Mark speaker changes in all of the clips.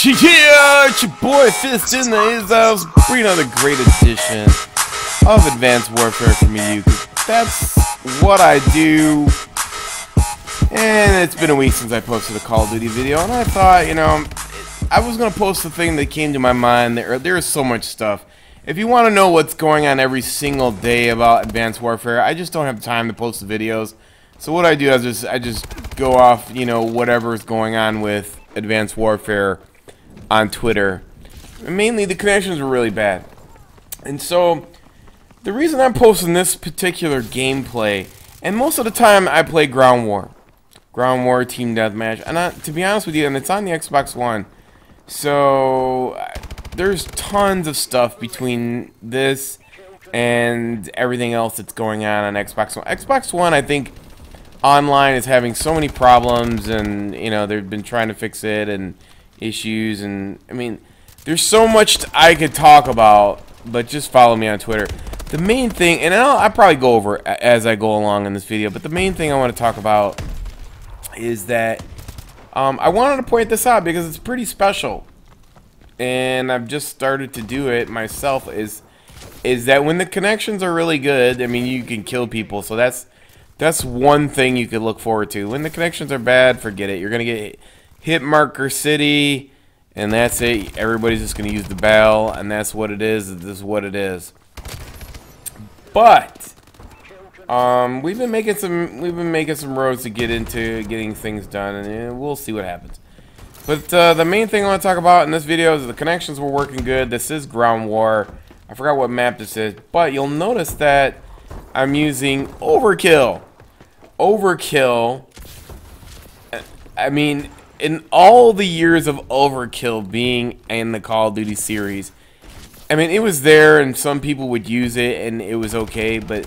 Speaker 1: Yeah, it's your boy Fist in the His House, bringing another great edition of Advanced Warfare for you, 'cause that's what I do. And it's been a week since I posted a Call of Duty video, and I thought, you know, I was going to post the thing that came to my mind. There is so much stuff. If you want to know what's going on every single day about Advanced Warfare, I just don't have time to post the videos. So what I do is I just go off, you know, whatever is going on with Advanced Warfare on Twitter. And mainly the connections were really bad. And so the reason I'm posting this particular gameplay, and most of the time I play Ground War. Ground War Team Deathmatch. And to be honest with you, and it's on the Xbox One. So there's tons of stuff between this and everything else that's going on Xbox One. Xbox One, I think, online is having so many problems, and you know they've been trying to fix it and issues, and I mean there's so much I could talk about, but just follow me on Twitter. The main thing, and I'll probably go over it as I go along in this video, but the main thing I want to talk about is that I wanted to point this out because it's pretty special, and I've just started to do it myself. Is that when the connections are really good, I mean you can kill people, so that's one thing you could look forward to. When the connections are bad, forget it. You're gonna get hit marker city, and that's it. Everybody's just gonna use the bell, and that's what it is. This is what it is. But we've been making some roads to get into getting things done, and we'll see what happens. But the main thing I want to talk about in this video is the connections were working good. This is Ground War. I forgot what map this is, but you'll notice that I'm using Overkill. Overkill, I mean, in all the years of Overkill being in the Call of Duty series, I mean, it was there and some people would use it and it was okay, but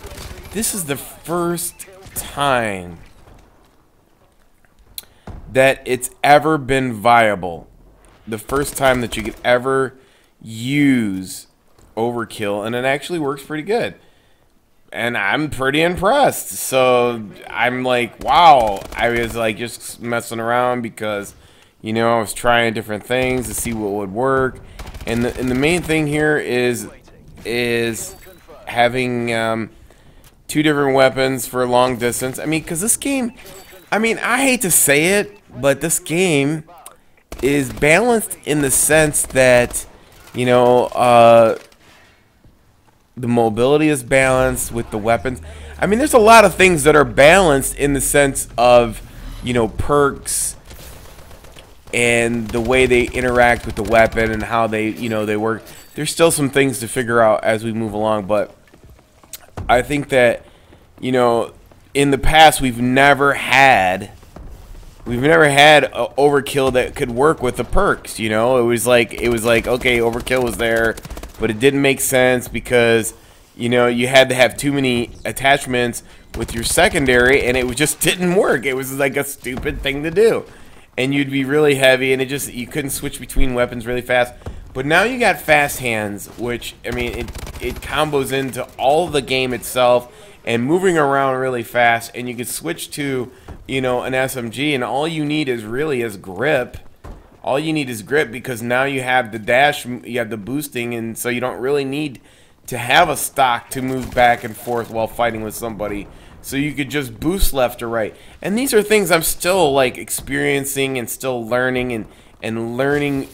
Speaker 1: this is the first time that it's ever been viable. The first time that you could ever use Overkill, and it actually works pretty good. And I'm pretty impressed. So I'm like, wow. I was like just messing around because, you know, I was trying different things to see what would work. And the main thing here is having two different weapons for long distance. I mean, because this game, I mean, I hate to say it, but this game is balanced in the sense that, you know, the mobility is balanced with the weapons. I mean, there's a lot of things that are balanced in the sense of, you know, perks and the way they interact with the weapon and how they, you know, they work. There's still some things to figure out as we move along, but I think that, you know, in the past we've never had a Overkill that could work with the perks. You know, it was like okay, Overkill was there, but it didn't make sense because, you know, you had to have too many attachments with your secondary, and it just didn't work. It was like a stupid thing to do, and you'd be really heavy, and you couldn't switch between weapons really fast. But now you got fast hands, which, I mean, it combos into all the game itself and moving around really fast, and you can switch to, you know, an SMG, and all you need is grip. All you need is grip, because now you have the dash, you have the boosting, and so you don't really need to have a stock to move back and forth while fighting with somebody. So you could just boost left or right. And these are things I'm still like experiencing and still learning and learning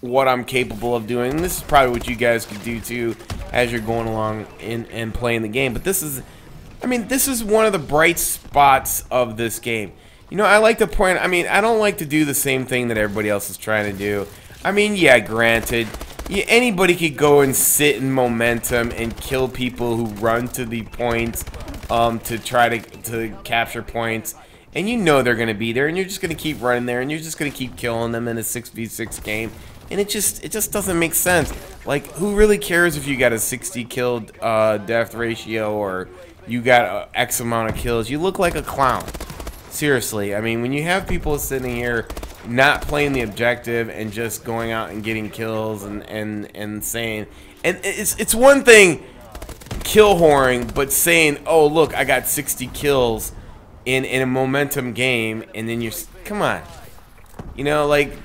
Speaker 1: what I'm capable of doing. And this is probably what you guys could do too as you're going along and playing the game. But this is, I mean, this is one of the bright spots of this game. You know, I like to point, I mean, I don't like to do the same thing that everybody else is trying to do. I mean, yeah, granted, anybody could go and sit in momentum and kill people who run to the points to try to capture points. And you know they're going to be there, and you're just going to keep running there, and you're just going to keep killing them in a 6v6 game. And it just doesn't make sense. Like, who really cares if you got a 60 killed death ratio or you got X amount of kills? You look like a clown. Seriously, I mean, when you have people sitting here not playing the objective and just going out and getting kills and saying, and it's one thing kill whoring, but saying, oh look, I got 60 kills in a momentum game, and then you're, come on, you know, like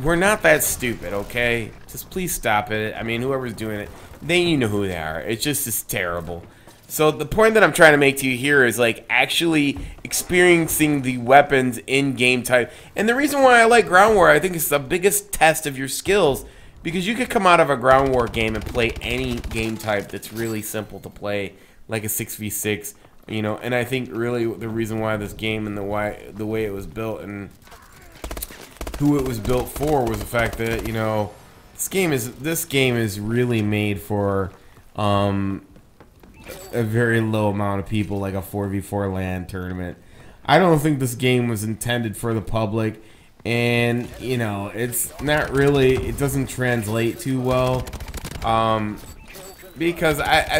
Speaker 1: we're not that stupid, okay? Just please stop it. I mean, whoever's doing it, you know who they are. It's just it's terrible. So the point that I'm trying to make to you here is like actually experiencing the weapons in game type. And the reason why I like Ground War, I think it's the biggest test of your skills, because you could come out of a Ground War game and play any game type that's really simple to play, like a 6v6, you know. And I think really the reason why this game and the way it was built and who it was built for was the fact that, you know, this game is really made for a very low amount of people, like a 4v4 LAN tournament. I don't think this game was intended for the public, and you know, it's not really, it doesn't translate too well, because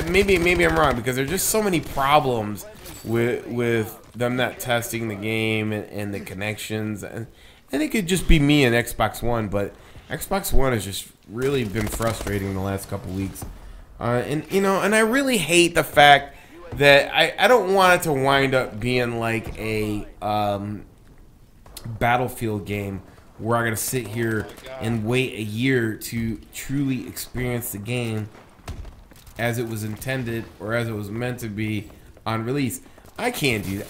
Speaker 1: maybe I'm wrong, because there's just so many problems with them not testing the game and the connections, and it could just be me and Xbox One, but Xbox One has just really been frustrating in the last couple weeks. And you know, and I really hate the fact that I don't want it to wind up being like a Battlefield game where I'm gonna sit here and wait a year to truly experience the game as it was intended or as it was meant to be on release. I can't do that.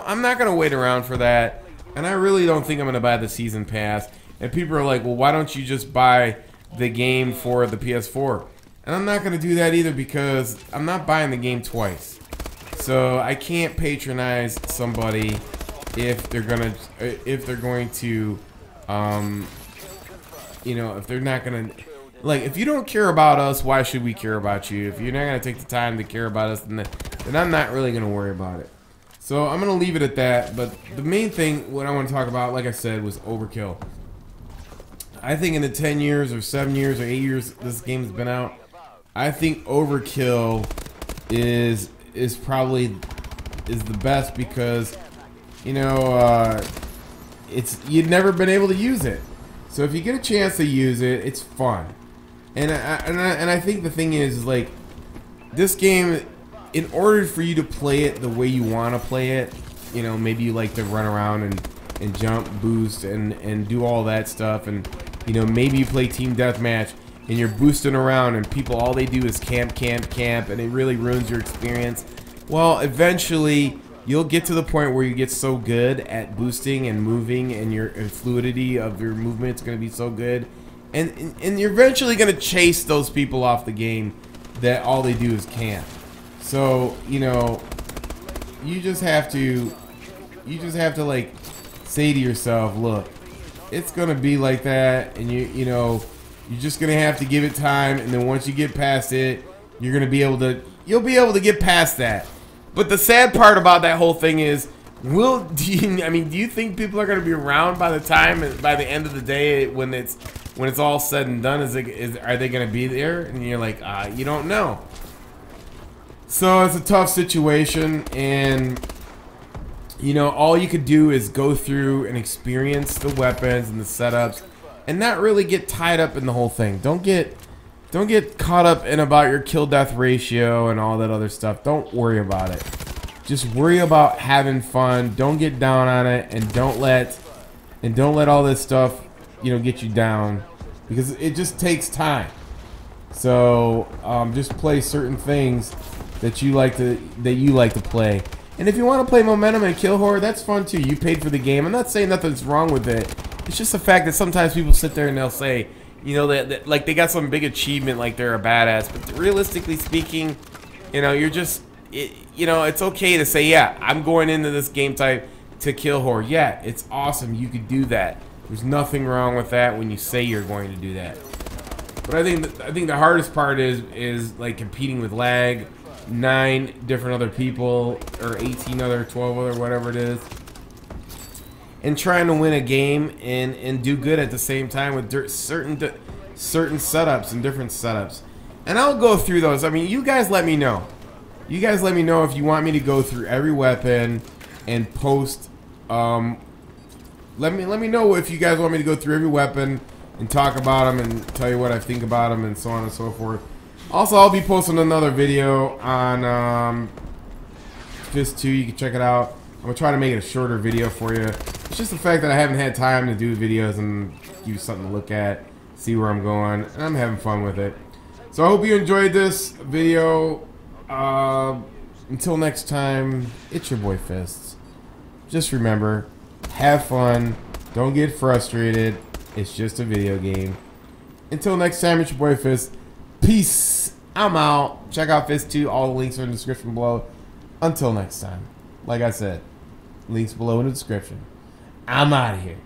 Speaker 1: I'm not gonna wait around for that, and I really don't think I'm gonna buy the season pass. And people are like, well, why don't you just buy the game for the PS4? And I'm not going to do that either, because I'm not buying the game twice. So I can't patronize somebody if they're going to, you know, if they're not going to, like, if you don't care about us, why should we care about you? If you're not going to take the time to care about us, then I'm not really going to worry about it. So I'm going to leave it at that. But the main thing, what I want to talk about, like I said, was Overkill. I think in the 10 years or 7 years or 8 years this game's been out, I think Overkill is probably the best, because you know you've never been able to use it. So if you get a chance to use it, it's fun. And I think the thing is like, this game, in order for you to play it the way you want to play it, you know, maybe you like to run around and jump, boost, and do all that stuff, and you know, maybe you play team deathmatch and you're boosting around and people, all they do is camp, and it really ruins your experience. Well, eventually you'll get to the point where you get so good at boosting and moving, and your fluidity of your movement is going to be so good, and you're eventually going to chase those people off the game that all they do is camp. So, you know, you just have to like say to yourself, look, it's going to be like that, and you know, you're just gonna have to give it time, and then once you get past it, you'll be able to get past that. But the sad part about that whole thing is, do you think people are gonna be around by the end of the day when it's all said and done? Are they gonna be there? And you're like, you don't know. So it's a tough situation, and you know, all you could do is go through and experience the weapons and the setups, and not really get tied up in the whole thing. Don't get caught up in about your kill death ratio and all that other stuff. Don't worry about it. Just worry about having fun. Don't get down on it, and don't let all this stuff, you know, get you down, because it just takes time. So just play certain things that you like to play. And if you want to play Momentum and Kill Horror, that's fun too. You paid for the game. I'm not saying nothing's wrong with it. It's just the fact that sometimes people sit there and they'll say, you know, that like they got some big achievement, like they're a badass. But realistically speaking, you know, you know, it's okay to say, yeah, I'm going into this game type to kill horror. Yeah, it's awesome. You could do that. There's nothing wrong with that when you say you're going to do that. But I think the hardest part is like competing with lag, 9 different other people, or 18 other, 12 other, whatever it is, and trying to win a game and do good at the same time with certain setups and different setups. And I'll go through those. I mean, you guys let me know. You guys let me know if you want me to go through every weapon and post. Let me know if you guys want me to go through every weapon and talk about them and tell you what I think about them and so on and so forth. Also, I'll be posting another video on Fist 2. You can check it out. I'm gonna try to make it a shorter video for you. It's just the fact that I haven't had time to do videos, and give you something to look at, see where I'm going, and I'm having fun with it. So I hope you enjoyed this video. Until next time, it's your boy Fists. Just remember, have fun. Don't get frustrated. It's just a video game. Until next time, it's your boy Fist. Peace. I'm out. Check out Fist 2. All the links are in the description below. Until next time. Like I said, links below in the description. I'm out of here.